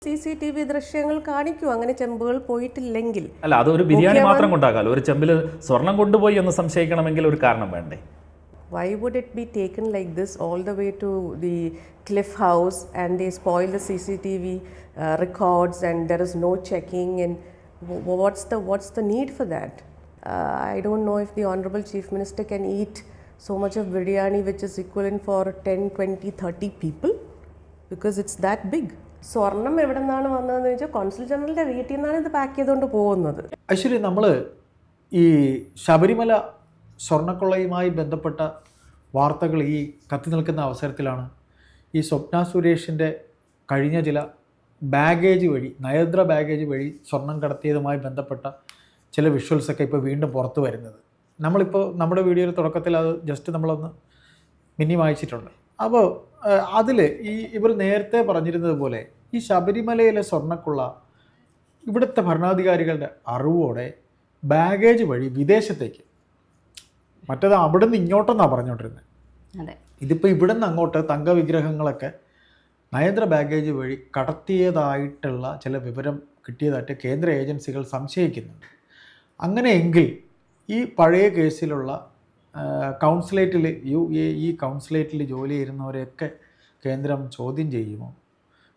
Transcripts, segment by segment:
CCTV ദൃശ്യങ്ങൾ കാണിക്കൂ അങ്ങനെ ചെമ്പുകൾ പോയിട്ടില്ലെങ്കിൽ. അല്ല, അതൊരു ബിരിയാണി മാത്രം കൊണ്ടാകാലോ. ഒരു ചെമ്പിൽ സ്വർണം കൊണ്ടുപോയി എന്ന് സംശയിക്കണമെങ്കിൽ ഒരു കാരണം വേണ്ടേ? Why would it be taken like this all the way to the Cliff House and they spoil the CCTV records and there is no checking, and what's the need for that? I don't know if the Honorable Chief Minister can eat so much of biryani which is equivalent for 10, 20, 30 people because it's that big. സ്വർണം എവിടെ നിന്നാണ് വന്നതെന്ന് വെച്ചാൽ consul ജനറലിൻ്റെ വീട്ടിൽ നിന്നാണ് ഇത് pack ചെയ്തുകൊണ്ട് പോകുന്നത്. ആക്ച്വലി നമ്മൾ ഈ ശബരിമല സ്വർണ്ണക്കൊള്ളയുമായി ബന്ധപ്പെട്ട വാർത്തകൾ ഈ കത്തി നിൽക്കുന്ന അവസരത്തിലാണ് ഈ സ്വപ്ന സുരേഷിൻ്റെ കഴിഞ്ഞ ചില ബാഗേജ് വഴി, നയതന്ത്ര ബാഗേജ് വഴി സ്വർണം കടത്തിയതുമായി ബന്ധപ്പെട്ട ചില വിഷ്വൽസൊക്കെ ഇപ്പോൾ വീണ്ടും പുറത്തു വരുന്നത്. നമ്മളിപ്പോൾ നമ്മുടെ വീഡിയോയുടെ തുടക്കത്തിൽ അത് ജസ്റ്റ് നമ്മളൊന്ന് മിന്നി വായിച്ചിട്ടുണ്ട്. അപ്പോൾ അതിൽ ഇവർ നേരത്തെ പറഞ്ഞിരുന്നത് പോലെ ഈ ശബരിമലയിലെ സ്വർണ്ണക്കൊള്ള ഇവിടുത്തെ ഭരണാധികാരികളുടെ അറിവോടെ ബാഗേജ് വഴി വിദേശത്തേക്ക്, മറ്റേത് അവിടെ നിന്ന് ഇങ്ങോട്ടെന്നാണ് പറഞ്ഞുകൊണ്ടിരുന്നത്. ഇതിപ്പോൾ ഇവിടെ നിന്ന് അങ്ങോട്ട് തങ്കവിഗ്രഹങ്ങളൊക്കെ നയതന്ത്ര ബാഗേജ് വഴി കടത്തിയതായിട്ടുള്ള ചില വിവരം കിട്ടിയതായിട്ട് കേന്ദ്ര ഏജൻസികൾ സംശയിക്കുന്നുണ്ട്. അങ്ങനെയെങ്കിൽ ഈ പഴയ കേസിലുള്ള കൗൺസിലേറ്റിൽ UAE കൗൺസിലേറ്റിൽ ജോലി ചെയ്യുന്നവരെയൊക്കെ കേന്ദ്രം ചോദ്യം ചെയ്യുമോ?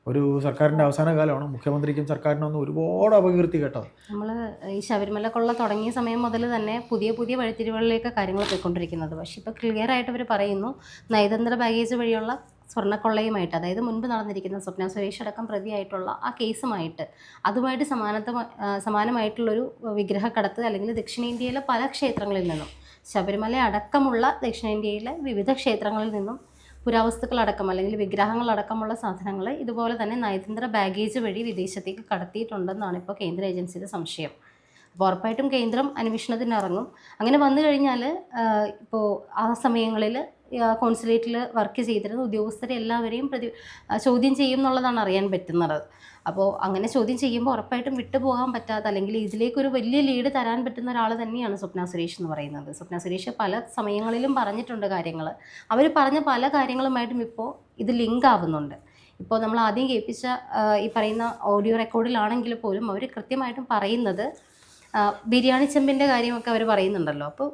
ഒരു സർക്കാരിൻ്റെ അവസാന കാലമാണ്, മുഖ്യമന്ത്രിക്കും സർക്കാരിനൊന്നും ഒരുപാട് അപകീർത്തി കേട്ടത്. നമ്മൾ ഈ ശബരിമല കൊള്ള തുടങ്ങിയ സമയം മുതൽ തന്നെ പുതിയ പുതിയ വഴിത്തിരിവുകളിലേക്ക് കാര്യങ്ങൾ പോയിക്കൊണ്ടിരിക്കുന്നത്. പക്ഷേ ഇപ്പോൾ ക്ലിയർ ആയിട്ട് അവർ പറയുന്നു നയതന്ത്ര ബാഗേജ് വഴിയുള്ള സ്വർണ്ണക്കൊള്ളയുമായിട്ട്, അതായത് മുൻപ് നടന്നിരിക്കുന്ന സ്വപ്ന സുരേഷ് അടക്കം പ്രതിയായിട്ടുള്ള ആ കേസുമായിട്ട് അതുമായിട്ട് സമാനമായിട്ടുള്ളൊരു വിഗ്രഹക്കടത്ത് അല്ലെങ്കിൽ ദക്ഷിണേന്ത്യയിലെ പല ക്ഷേത്രങ്ങളിൽ നിന്നും, ശബരിമല അടക്കമുള്ള ദക്ഷിണേന്ത്യയിലെ വിവിധ ക്ഷേത്രങ്ങളിൽ നിന്നും പുരാവസ്തുക്കളടക്കം അല്ലെങ്കിൽ വിഗ്രഹങ്ങളടക്കമുള്ള സാധനങ്ങൾ ഇതുപോലെ തന്നെ നയതന്ത്ര ബാഗേജ് വഴി വിദേശത്തേക്ക് കടത്തിയിട്ടുണ്ടെന്നാണ് ഇപ്പോൾ കേന്ദ്ര ഏജൻസിയുടെ സംശയം. അപ്പോൾ ഉറപ്പായിട്ടും കേന്ദ്രം അന്വേഷണത്തിന് ഇറങ്ങും. അങ്ങനെ വന്നു കഴിഞ്ഞാൽ ഇപ്പോൾ ആ സമയങ്ങളിൽ കോൺസുലേറ്റിൽ വർക്ക് ചെയ്തിരുന്ന ഉദ്യോഗസ്ഥരെ എല്ലാവരെയും ചോദ്യം ചെയ്യും എന്നുള്ളതാണ് അറിയാൻ പറ്റുന്നത്. അപ്പോൾ അങ്ങനെ ചോദ്യം ചെയ്യുമ്പോൾ ഉറപ്പായിട്ടും വിട്ടുപോകാൻ പറ്റാത്ത അല്ലെങ്കിൽ ഇതിലേക്കൊരു വലിയ ലീഡ് തരാൻ പറ്റുന്ന ഒരാൾ തന്നെയാണ് സ്വപ്ന സുരേഷ് എന്ന് പറയുന്നത്. സ്വപ്ന സുരേഷ് പല സമയങ്ങളിലും പറഞ്ഞിട്ടുണ്ട് കാര്യങ്ങൾ. അവർ പറഞ്ഞ പല കാര്യങ്ങളുമായിട്ടും ഇപ്പോൾ ഇത് ലിങ്ക് ആവുന്നുണ്ട്. ഇപ്പോൾ നമ്മൾ ആദ്യം കേൾപ്പിച്ച ഈ പറയുന്ന ഓഡിയോ റെക്കോർഡിലാണെങ്കിൽ പോലും അവർ കൃത്യമായിട്ടും പറയുന്നത് ബിരിയാണി ചെമ്പിൻ്റെ കാര്യമൊക്കെ അവർ പറയുന്നുണ്ടല്ലോ. അപ്പോൾ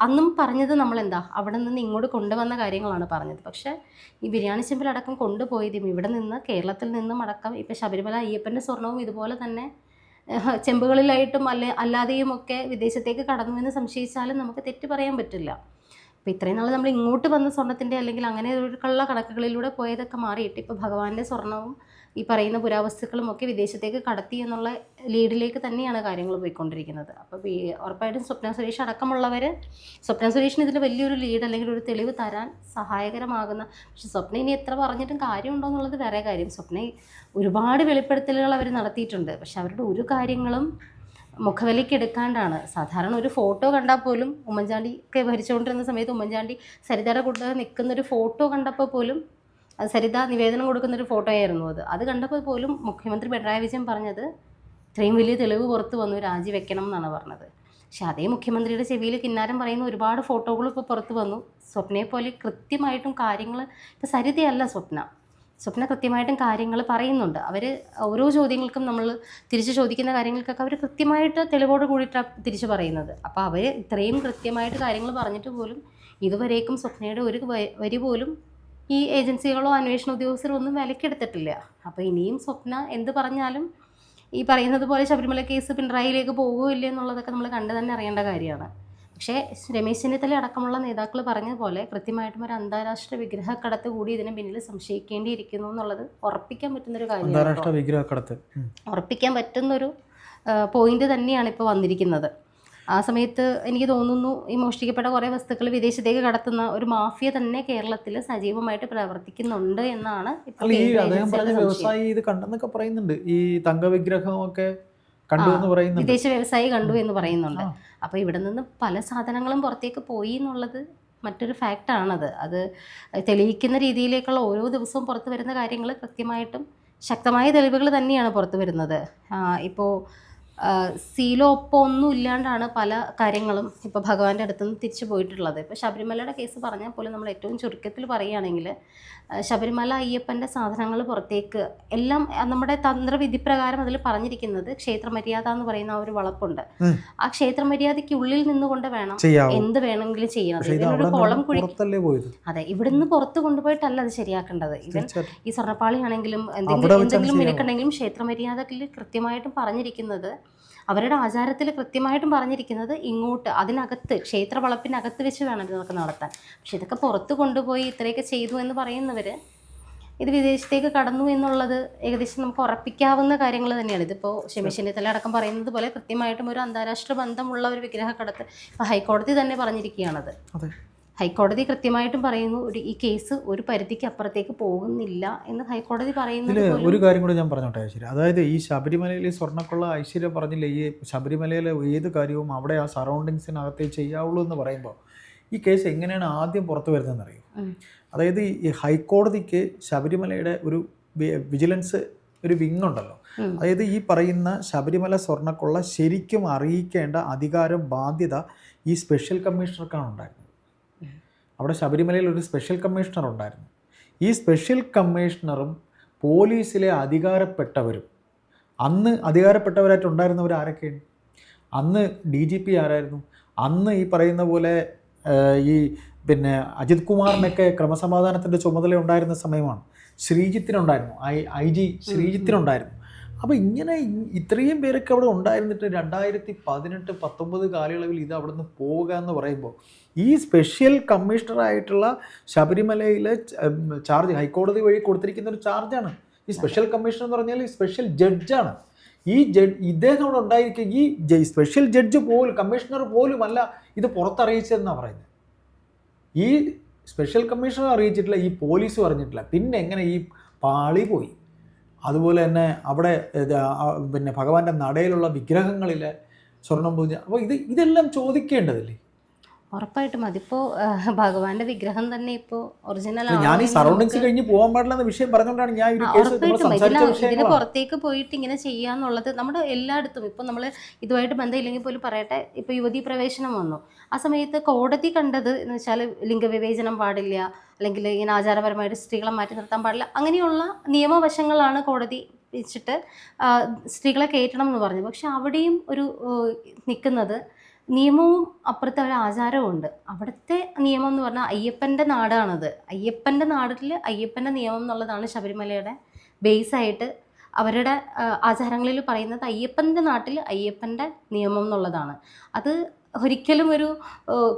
അന്നും പറഞ്ഞത് നമ്മളെന്താ അവിടെ നിന്ന് ഇങ്ങോട്ട് കൊണ്ടുവന്ന കാര്യങ്ങളാണ് പറഞ്ഞത്. പക്ഷേ ഈ ബിരിയാണി ചെമ്പിലടക്കം കൊണ്ടുപോയതും ഇവിടെ നിന്ന് കേരളത്തിൽ നിന്നും അടക്കം ഇപ്പോൾ ശബരിമല അയ്യപ്പൻ്റെ സ്വർണവും ഇതുപോലെ തന്നെ ചെമ്പുകളിലായിട്ടും അല്ലാതെയും ഒക്കെ വിദേശത്തേക്ക് കടന്നു എന്ന് സംശയിച്ചാലും നമുക്ക് തെറ്റ് പറയാൻ പറ്റില്ല. അപ്പോൾ ഇത്രയും നാൾ നമ്മൾ ഇങ്ങോട്ട് വന്ന സ്വർണ്ണത്തിൻ്റെ അല്ലെങ്കിൽ അങ്ങനെ ഉള്ള കണക്കുകളിലൂടെ പോയതൊക്കെ മാറിയിട്ട് ഇപ്പോൾ ഭഗവാന്റെ സ്വർണവും ഈ പറയുന്ന പുരാവസ്തുക്കളും ഒക്കെ വിദേശത്തേക്ക് കടത്തി എന്നുള്ള ലീഡിലേക്ക് തന്നെയാണ് കാര്യങ്ങൾ പോയിക്കൊണ്ടിരിക്കുന്നത്. അപ്പോൾ ഉറപ്പായിട്ടും സ്വപ്ന സുരേഷ് അടക്കമുള്ളവർ, സ്വപ്ന സുരേഷിന് ഇതിൽ വലിയൊരു ലീഡ് അല്ലെങ്കിൽ ഒരു തെളിവ് തരാൻ സഹായകരമാകുന്ന, പക്ഷെ സ്വപ്ന ഇനി എത്ര പറഞ്ഞിട്ടും കാര്യമുണ്ടോ എന്നുള്ളത് വേറെ കാര്യം. സ്വപ്ന ഒരുപാട് വെളിപ്പെടുത്തലുകൾ അവർ നടത്തിയിട്ടുണ്ട്. പക്ഷെ അവരുടെ ഒരു കാര്യങ്ങളും മുഖവിലേക്ക് എടുക്കാണ്ടാണ്. സാധാരണ ഒരു ഫോട്ടോ കണ്ടാൽ പോലും, ഉമ്മൻചാണ്ടിയൊക്കെ ഭരിച്ചുകൊണ്ടിരുന്ന സമയത്ത് ഉമ്മൻചാണ്ടി സരിതയുടെ കൂടെ നിൽക്കുന്നൊരു ഫോട്ടോ കണ്ടപ്പോൾ പോലും, അത് സരിത നിവേദനം കൊടുക്കുന്നൊരു ഫോട്ടോ ആയിരുന്നു. അത് കണ്ടപ്പോൾ പോലും മുഖ്യമന്ത്രി പിണറായി വിജയൻ പറഞ്ഞത് ഇത്രയും വലിയ തെളിവ് പുറത്ത് വന്നു, രാജിവെക്കണം എന്നാണ് പറഞ്ഞത്. പക്ഷെ അതേ മുഖ്യമന്ത്രിയുടെ ചെവിയിൽ കിന്നാരം പറയുന്ന ഒരുപാട് ഫോട്ടോകളും ഇപ്പോൾ പുറത്ത് വന്നു. സ്വപ്നയെ പോലെ കൃത്യമായിട്ടും കാര്യങ്ങൾ, ഇപ്പോൾ സരിതയല്ല സ്വപ്ന കൃത്യമായിട്ടും കാര്യങ്ങൾ പറയുന്നുണ്ട്. അവർ ഓരോ ചോദ്യങ്ങൾക്കും നമ്മൾ തിരിച്ച് ചോദിക്കുന്ന കാര്യങ്ങൾക്കൊക്കെ അവർ കൃത്യമായിട്ട് തെളിവോട് കൂടിയിട്ടാണ് തിരിച്ച് പറയുന്നത്. അപ്പോൾ അവർ ഇത്രയും കൃത്യമായിട്ട് കാര്യങ്ങൾ പറഞ്ഞിട്ട് പോലും ഇതുവരേക്കും സ്വപ്നയുടെ ഒരു വരി പോലും ഈ ഏജൻസികളോ അന്വേഷണ ഉദ്യോഗസ്ഥരോ ഒന്നും വിലക്കെടുത്തിട്ടില്ല. അപ്പോൾ ഇനിയും സ്വപ്ന എന്ത് പറഞ്ഞാലും ഈ പറയുന്നത് പോലെ ശബരിമല കേസ് പിണറായിലേക്ക് പോകുകയില്ല എന്നുള്ളതൊക്കെ നമ്മൾ കണ്ടു തന്നെ അറിയേണ്ട കാര്യമാണ്. പക്ഷേ രമേശ് ചെന്നിത്തല അടക്കമുള്ള നേതാക്കൾ പറഞ്ഞതുപോലെ കൃത്യമായിട്ടും ഒരു അന്താരാഷ്ട്ര വിഗ്രഹക്കടത്ത് കൂടി ഇതിന് പിന്നിൽ സംശയിക്കേണ്ടിയിരിക്കുന്നു എന്നുള്ളത് ഉറപ്പിക്കാൻ പറ്റുന്നൊരു കാര്യമാണ്. ഉറപ്പിക്കാൻ പറ്റുന്നൊരു പോയിന്റ് തന്നെയാണ് ഇപ്പോൾ വന്നിരിക്കുന്നത്. ആ സമയത്ത് എനിക്ക് തോന്നുന്നു ഈ മോഷ്ടിക്കപ്പെട്ട കുറേ വസ്തുക്കൾ വിദേശത്തേക്ക് കടത്തുന്ന ഒരു മാഫിയ തന്നെ കേരളത്തിൽ സജീവമായിട്ട് പ്രവർത്തിക്കുന്നുണ്ട് എന്നാണ് ഇപ്പോൾ വ്യവസായി ഇത് കണ്ടെന്നൊക്കെ പറയുന്നുണ്ട്. ഈ തങ്കവിഗ്രഹമൊക്കെ വിദേശ വ്യവസായി കണ്ടു എന്ന് പറയുന്നുണ്ട്. അപ്പോൾ ഇവിടെ നിന്ന് പല സാധനങ്ങളും പുറത്തേക്ക് പോയി എന്നുള്ളത് മറ്റൊരു ഫാക്റ്റാണത്. അത് തെളിയിക്കുന്ന രീതിയിലേക്കുള്ള ഓരോ ദിവസവും പുറത്തു വരുന്ന കാര്യങ്ങൾ കൃത്യമായിട്ടും ശക്തമായ തെളിവുകൾ തന്നെയാണ് പുറത്തു വരുന്നത്. ഇപ്പോൾ സീലോ ഒപ്പം ഒന്നും ഇല്ലാണ്ടാണ് പല കാര്യങ്ങളും ഇപ്പോൾ ഭഗവാന്റെ അടുത്തുനിന്ന് തിരിച്ചു പോയിട്ടുള്ളത്. ഇപ്പോൾ ശബരിമലയുടെ കേസ് പറഞ്ഞാൽ പോലും നമ്മൾ ഏറ്റവും ചുരുക്കത്തിൽ പറയുകയാണെങ്കിൽ ശബരിമല അയ്യപ്പൻ്റെ സാധനങ്ങൾ പുറത്തേക്ക് എല്ലാം നമ്മുടെ തന്ത്രവിധിപ്രകാരം അതിൽ പറഞ്ഞിരിക്കുന്നത് ക്ഷേത്രമര്യാദ എന്ന് പറയുന്ന ആ ഒരു വളപ്പുണ്ട്. ആ ക്ഷേത്രമര്യാദയ്ക്കുള്ളിൽ നിന്നുകൊണ്ട് വേണം എന്ത് വേണമെങ്കിലും ചെയ്യണം. ഇതിനൊരു കുളം കുഴി, അതെ, ഇവിടുന്ന് പുറത്ത് കൊണ്ടുപോയിട്ടല്ല അത് ശരിയാക്കേണ്ടത്. ഇവൻ ഈ സ്വർണ്ണപ്പാളിയാണെങ്കിലും എന്തെങ്കിലും മിനുക്കുണ്ടെങ്കിലും ക്ഷേത്രമര്യാദയിൽ കൃത്യമായിട്ടും പറഞ്ഞിരിക്കുന്നത്, അവരുടെ ആചാരത്തിൽ കൃത്യമായിട്ടും പറഞ്ഞിരിക്കുന്നത് ഇങ്ങോട്ട് അതിനകത്ത് ക്ഷേത്ര വളപ്പിനകത്ത് വെച്ച് വേണം ഇതൊക്കെ നടത്താൻ. പക്ഷെ ഇതൊക്കെ പുറത്ത് കൊണ്ടുപോയി ഇത്രയൊക്കെ ചെയ്തു എന്ന് പറയുന്നവർ ഇത് വിദേശത്തേക്ക് കടന്നു എന്നുള്ളത് ഏകദേശം നമുക്ക് ഉറപ്പിക്കാവുന്ന കാര്യങ്ങൾ തന്നെയാണ്. ഇതിപ്പോൾ രമേശ് ചെന്നിത്തല അടക്കം പറയുന്നത് പോലെ കൃത്യമായിട്ടും ഒരു അന്താരാഷ്ട്ര ബന്ധമുള്ള ഒരു വിഗ്രഹക്കടത്ത് ഇപ്പോൾ ഹൈക്കോടതി തന്നെ പറഞ്ഞിരിക്കുകയാണത്. ഹൈക്കോടതി കൃത്യമായിട്ടും പറയുന്നു ഈ കേസ് ഒരു പരിധിക്ക് അപ്പുറത്തേക്ക് പോകുന്നില്ല എന്ന് ഹൈക്കോടതി പറയുന്നത്. ഒരു കാര്യം കൂടി ഞാൻ പറഞ്ഞോട്ടെ ഐശ്വര്യ, അതായത് ഈ ശബരിമലയിൽ സ്വർണ്ണക്കൊള്ള ഐശ്വര്യ പറഞ്ഞില്ലേ, ഈ ശബരിമലയിലെ ഏത് കാര്യവും അവിടെ ആ സറൗണ്ടിങ്സിനകത്തേ ചെയ്യാവുള്ളൂ എന്ന് പറയുമ്പോൾ ഈ കേസ് എങ്ങനെയാണ് ആദ്യം പുറത്തു വരുന്നതെന്ന് അറിയും. അതായത് ഈ ഹൈക്കോടതിക്ക് ശബരിമലയുടെ ഒരു വിജിലൻസ് ഒരു വിങ് ഉണ്ടല്ലോ, അതായത് ഈ പറയുന്ന ശബരിമല സ്വർണ്ണക്കൊള്ള ശരിക്കും അറിയിക്കേണ്ട അധികാരം ബാധ്യത ഈ സ്പെഷ്യൽ കമ്മീഷണർക്കാണ് ഉണ്ടായിരുന്നത്. അവിടെ ശബരിമലയിൽ ഒരു സ്പെഷ്യൽ കമ്മീഷണർ ഉണ്ടായിരുന്നു. ഈ സ്പെഷ്യൽ കമ്മീഷണറും പോലീസിലെ അധികാരപ്പെട്ടവരും, അന്ന് അധികാരപ്പെട്ടവരായിട്ടുണ്ടായിരുന്നവർ ആരൊക്കെയാണ്? അന്ന് DGP ആരായിരുന്നു? അന്ന് ഈ പറയുന്ന പോലെ ഈ അജിത് കുമാറിനൊക്കെ ക്രമസമാധാനത്തിൻ്റെ ചുമതല ഉണ്ടായിരുന്ന സമയമാണ്. ശ്രീജിത്തിനുണ്ടായിരുന്നു, IG ശ്രീജിത്തിനുണ്ടായിരുന്നു. അപ്പോൾ ഇങ്ങനെ ഇത്രയും പേരൊക്കെ അവിടെ ഉണ്ടായിരുന്നിട്ട് 2018-19 കാലയളവിൽ ഇത് അവിടെ നിന്ന് പോവുക എന്ന് പറയുമ്പോൾ ഈ സ്പെഷ്യൽ കമ്മീഷണറായിട്ടുള്ള ശബരിമലയിലെ ചാർജ് ഹൈക്കോടതി വഴി കൊടുത്തിരിക്കുന്ന ഒരു ചാർജാണ്. ഈ സ്പെഷ്യൽ കമ്മീഷണർ എന്ന് പറഞ്ഞാൽ സ്പെഷ്യൽ ജഡ്ജാണ്. ഈ ഇദ്ദേഹം അവിടെ ഉണ്ടായിരിക്കും. ഈ സ്പെഷ്യൽ ജഡ്ജ് പോലും കമ്മീഷണർ പോലും അല്ല ഇത് പുറത്തറിയിച്ചതെന്നാണ് പറയുന്നത്. ഈ സ്പെഷ്യൽ കമ്മീഷണർ അറിയിച്ചിട്ടില്ല, ഈ പോലീസും അറിഞ്ഞിട്ടില്ല. പിന്നെ എങ്ങനെ ഈ പാളി പോയി? അതുപോലെ തന്നെ അവിടെ ഭഗവാന്റെ നടയിലുള്ള വിഗ്രഹങ്ങളിലെ സ്വർണം പൂജ, അപ്പോൾ ഇതെല്ലാം ചോദിക്കേണ്ടതല്ലേ? ഉറപ്പായിട്ടും അതിപ്പോൾ ഭഗവാന്റെ വിഗ്രഹം തന്നെ ഇപ്പോൾ ഒറിജിനൽ ഞാൻ ഈ സറൗണ്ടിങ്സ് കഴിഞ്ഞ് പോകാൻ പാടില്ല എന്ന വിഷയം പറഞ്ഞുകൊണ്ടാണ് ഞാൻ ഇതിന് പുറത്തേക്ക് പോയിട്ട് ഇങ്ങനെ ചെയ്യാന്നുള്ളത് നമ്മുടെ എല്ലായിടത്തും. ഇപ്പം നമ്മൾ ഇതുമായിട്ട് ബന്ധമില്ലെങ്കിൽ പോലും പറയട്ടെ, ഇപ്പോൾ യുവതീ പ്രവേശനം വന്നു, ആ സമയത്ത് കോടതി കണ്ടത് എന്ന് വെച്ചാൽ ലിംഗവിവേചനം പാടില്ല, അല്ലെങ്കിൽ ഇങ്ങനെ ആചാരപരമായിട്ട് സ്ത്രീകളെ മാറ്റി നിർത്താൻ പാടില്ല, അങ്ങനെയുള്ള നിയമവശങ്ങളാണ് കോടതി വെച്ചിട്ട് സ്ത്രീകളെ കയറ്റണം എന്ന് പറഞ്ഞു. പക്ഷെ അവിടെയും ഒരു നിൽക്കുന്നത് നിയമവും അപ്പുറത്തെ ഒരു ആചാരവും ഉണ്ട്. അവിടുത്തെ നിയമം എന്ന് പറഞ്ഞാൽ അയ്യപ്പൻ്റെ നാടാണത്. അയ്യപ്പൻ്റെ നാട്ടിൽ അയ്യപ്പൻ്റെ നിയമം എന്നുള്ളതാണ് ശബരിമലയുടെ ബേസായിട്ട് അവരുടെ ആചാരങ്ങളിൽ പറയുന്നത്. അയ്യപ്പൻ്റെ നാട്ടിൽ അയ്യപ്പൻ്റെ നിയമം എന്നുള്ളതാണ്. അത് ഒരിക്കലും ഒരു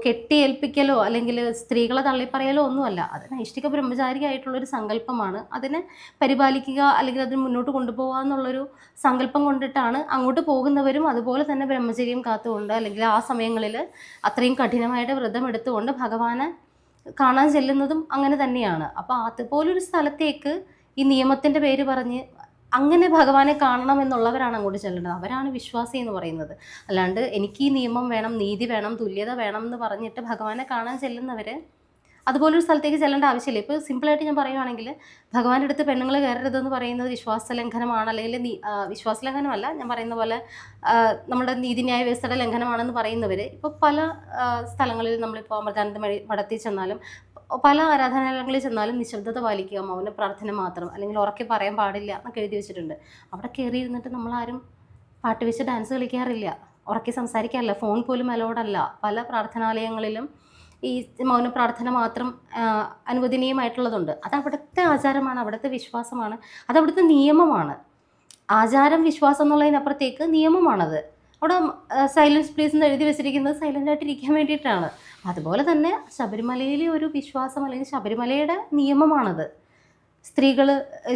കെട്ടിയേൽപ്പിക്കലോ അല്ലെങ്കിൽ സ്ത്രീകളെ തള്ളിപ്പറയലോ ഒന്നുമല്ല. അത് നൈഷ്ഠിക ബ്രഹ്മചാരിയായിട്ടുള്ളൊരു സങ്കല്പമാണ്. അതിനെ പരിപാലിക്കുക അല്ലെങ്കിൽ അതിന് മുന്നോട്ട് കൊണ്ടുപോകുക എന്നുള്ളൊരു സങ്കല്പം കൊണ്ടിട്ടാണ് അങ്ങോട്ട് പോകുന്നവരും അതുപോലെ തന്നെ ബ്രഹ്മചര്യം കാത്തുകൊണ്ട് അല്ലെങ്കിൽ ആ സമയങ്ങളിൽ അത്രയും കഠിനമായിട്ട് വ്രതം എടുത്തുകൊണ്ട് ഭഗവാനെ കാണാൻ ചെല്ലുന്നതും അങ്ങനെ തന്നെയാണ്. അപ്പോൾ അതുപോലൊരു സ്ഥലത്തേക്ക് ഈ നിയമത്തിൻ്റെ പേര് പറഞ്ഞ് അങ്ങനെ ഭഗവാനെ കാണണം എന്നുള്ളവരാണ് അങ്ങോട്ട് ചെല്ലേണ്ടത്. അവരാണ് വിശ്വാസി എന്ന് പറയുന്നത്. അല്ലാണ്ട് എനിക്ക് ഈ നിയമം വേണം, നീതി വേണം, തുല്യത വേണം എന്ന് പറഞ്ഞിട്ട് ഭഗവാനെ കാണാൻ ചെല്ലുന്നവർ അതുപോലൊരു സ്ഥലത്തേക്ക് ചെല്ലേണ്ട ആവശ്യമില്ല. ഇപ്പോൾ സിമ്പിളായിട്ട് ഞാൻ പറയുവാണെങ്കിൽ ഭഗവാന്റെ അടുത്ത് പെണ്ണുങ്ങൾ കയറരുതെന്ന് പറയുന്നത് വിശ്വാസലംഘനമാണ്, അല്ലെങ്കിൽ വിശ്വാസലംഘനമല്ല, ഞാൻ പറയുന്ന പോലെ നമ്മുടെ നീതിന്യായ വ്യവസ്ഥയുടെ ലംഘനമാണെന്ന് പറയുന്നവർ ഇപ്പോൾ പല സ്ഥലങ്ങളിൽ നമ്മളിപ്പോൾ അമൃതാനന്ദ മഠത്തിൽ ചെന്നാലും പല ആരാധനാലയങ്ങളിൽ ചെന്നാലും നിശബ്ദത പാലിക്കുക, മൗന പ്രാർത്ഥന മാത്രം, അല്ലെങ്കിൽ ഉറക്കെ പറയാൻ പാടില്ല എന്നൊക്കെ എഴുതി വെച്ചിട്ടുണ്ട്. അവിടെ കയറി ഇരുന്നിട്ട് നമ്മളാരും പാട്ട് വെച്ച് ഡാൻസ് കളിക്കാറില്ല, ഉറക്കെ സംസാരിക്കാറില്ല, ഫോൺ പോലും അലോഡല്ല. പല പ്രാർത്ഥനാലയങ്ങളിലും ഈ മൗന പ്രാർത്ഥന മാത്രം അനുവദനീയമായിട്ടുള്ളതുണ്ട്. അത് അവിടുത്തെ ആചാരമാണ്, അവിടുത്തെ വിശ്വാസമാണ്, അത് അവിടുത്തെ നിയമമാണ്. ആചാരം വിശ്വാസം എന്നുള്ളതിനപ്പുറത്തേക്ക് നിയമമാണത്. അവിടെ സൈലൻസ് പ്ലീസ് എന്ന് എഴുതി വെച്ചിരിക്കുന്നത് സൈലൻ്റായിട്ടിരിക്കാൻ വേണ്ടിയിട്ടാണ്. അതുപോലെ തന്നെ ശബരിമലയിലെ ഒരു വിശ്വാസം അല്ലെങ്കിൽ ശബരിമലയുടെ നിയമമാണത്. സ്ത്രീകൾ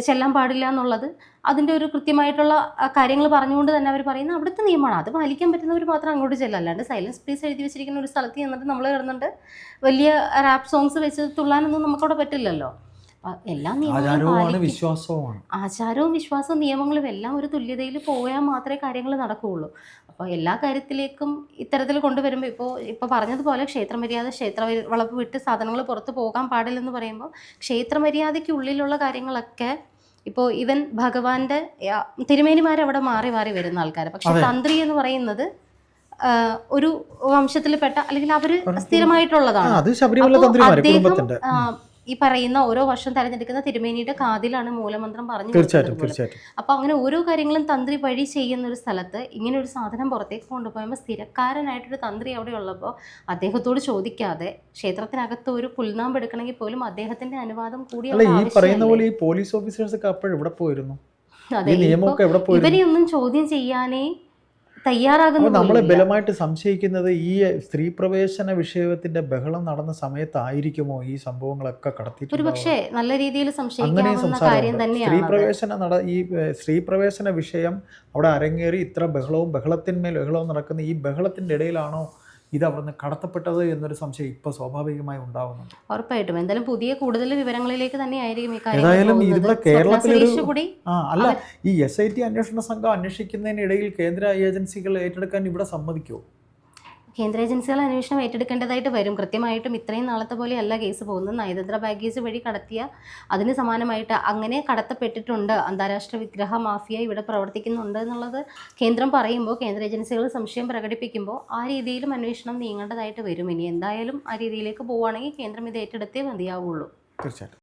ചെല്ലാൻ പാടില്ല എന്നുള്ളത് അതിൻ്റെ ഒരു കൃത്യമായിട്ടുള്ള കാര്യങ്ങൾ പറഞ്ഞുകൊണ്ട് തന്നെ അവർ പറയുന്നത് അവിടുത്തെ നിയമമാണ്. അത് പാലിക്കാൻ പറ്റുന്നവർ മാത്രം അങ്ങോട്ട് ചെല്ലുക. അല്ലാണ്ട് സൈലൻസ് പ്ലീസ് എഴുതി വെച്ചിരിക്കുന്ന ഒരു സ്ഥലത്ത് ചെന്നിട്ട് നമ്മൾ കിടന്നിട്ട് വലിയ റാപ്പ് സോങ്സ് വെച്ച് തുള്ളാനൊന്നും നമുക്കവിടെ പറ്റില്ലല്ലോ. എല്ലാ നിയമങ്ങളും ആചാരവും വിശ്വാസവും നിയമങ്ങളും എല്ലാം ഒരു തുല്യതയിൽ പോയാൽ മാത്രമേ കാര്യങ്ങൾ നടക്കുകയുള്ളൂ. അപ്പോൾ എല്ലാ കാര്യത്തിലേക്കും ഇത്തരത്തിൽ കൊണ്ടുവരുമ്പോൾ ഇപ്പോൾ പറഞ്ഞതുപോലെ ക്ഷേത്രമര്യാദ, വളപ്പ് വിട്ട് സാധനങ്ങൾ പുറത്ത് പോകാൻ പാടില്ലെന്ന് പറയുമ്പോൾ ക്ഷേത്രമര്യാദയ്ക്കുള്ളിലുള്ള കാര്യങ്ങളൊക്കെ ഇപ്പോൾ ഇവൻ ഭഗവാന്റെ തിരുമേനിമാർ അവിടെ മാറി മാറി വരുന്ന ആൾക്കാർ. പക്ഷെ തന്ത്രി എന്ന് പറയുന്നത് ഒരു വംശത്തിൽപ്പെട്ട അല്ലെങ്കിൽ അവര് സ്ഥിരമായിട്ടുള്ളതാണ്. അത് ശബരിമല അപ്പോൾ തന്ത്രിമാരെ അദ്ദേഹം കുടുംബത്തിന്റെ. ഈ പറയുന്ന ഓരോ വർഷം തെരഞ്ഞെടുക്കുന്ന തിരുമേനിയുടെ കാതിലാണ് മൂലമന്ത്രം പറഞ്ഞു തീർച്ചയായിട്ടും കൊടുക്കുന്നത്. തീർച്ചയായിട്ടും. അപ്പോൾ അങ്ങനെ ഓരോ കാര്യങ്ങളും തന്ത്രി വഴി ചെയ്യുന്ന ഒരു സ്ഥലത്ത് ഇങ്ങനെ ഒരു സാധനം പുറത്തേക്ക് കൊണ്ടുപോകുമ്പോൾ സ്ഥിരക്കാരനായിട്ടൊരു തന്ത്രി അവിടെ ഉള്ളപ്പോൾ അദ്ദേഹത്തോട് ചോദിക്കാതെ ക്ഷേത്രത്തിനകത്ത് ഒരു പുൽനാമ്പ് എടുക്കണമെങ്കിൽ പോലും അദ്ദേഹത്തിന്റെ അനുവാദം കൂടി അല്ല, ഈ പറയുന്ന പോലെ ഈ പോലീസ് ഓഫീസേഴ്സ് ഒക്കെ അപ്പോൾ എവിടെ പോയിരുന്നു? അതെ, ഈ നിയമമൊക്കെ എവിടെ പോയിരുന്നു? ഇവരെയൊന്നും ചോദ്യം ചെയ്യാനേ അപ്പോൾ തയ്യാറാകുന്നു. നമ്മൾ ബലമായിട്ട് സംശയിക്കുന്നത് ഈ സ്ത്രീ പ്രവേശന വിഷയത്തിന്റെ ബഹളം നടന്ന സമയത്തായിരിക്കുമോ ഈ സംഭവങ്ങളൊക്കെ കടത്തിയിട്ട്? ഒരു പക്ഷേ നല്ല രീതിയിൽ അങ്ങനെ സംശയിക്കാവുന്ന കാര്യം സംസാരമുണ്ട്. സ്ത്രീ പ്രവേശന വിഷയം അവിടെ അരങ്ങേറി ഇത്ര ബഹളവും നടക്കുന്ന ഈ ബഹളത്തിന്റെ ഇടയിലാണോ ഇത് അവിടുന്ന് കടത്തപ്പെട്ടത് എന്നൊരു സംശയം ഇപ്പൊ സ്വാഭാവികമായി ഉണ്ടാവുന്നുണ്ട്. ഉറപ്പായിട്ടും എന്തായാലും പുതിയ കൂടുതൽ വിവരങ്ങളിലേക്ക് തന്നെ ആയിരിക്കും ഈ ഏതായാലും ഇവിടെ കേരളത്തിലൊരു കൂടി അല്ല, ഈ SIT അന്വേഷണ സംഘം അന്വേഷിക്കുന്നതിനിടയിൽ കേന്ദ്ര ഏജൻസികൾ ഏറ്റെടുക്കാൻ ഇവിടെ സമ്മതിക്കുമോ? കേന്ദ്ര ഏജൻസികൾ അന്വേഷണം ഏറ്റെടുക്കേണ്ടതായിട്ട് വരും. കൃത്യമായിട്ടും ഇത്രയും നാളത്തെ പോലെയല്ല കേസ് പോകുന്നത്. നയതന്ത്ര ബാഗേജ് വഴി കടത്തിയ അതിന് സമാനമായിട്ട് അങ്ങനെ കടത്തപ്പെട്ടിട്ടുണ്ട്, അന്താരാഷ്ട്ര വിഗ്രഹ മാഫിയ ഇവിടെ പ്രവർത്തിക്കുന്നുണ്ട് എന്നുള്ളത് കേന്ദ്രം പറയുമ്പോൾ കേന്ദ്ര ഏജൻസികൾ സംശയം പ്രകടിപ്പിക്കുമ്പോൾ ആ രീതിയിലും അന്വേഷണം നീങ്ങേണ്ടതായിട്ട് വരും. ഇനി എന്തായാലും ആ രീതിയിലേക്ക് പോവുകയാണെങ്കിൽ കേന്ദ്രം ഇത് ഏറ്റെടുത്തേ മതിയാവുള്ളൂ. തീർച്ചയായിട്ടും.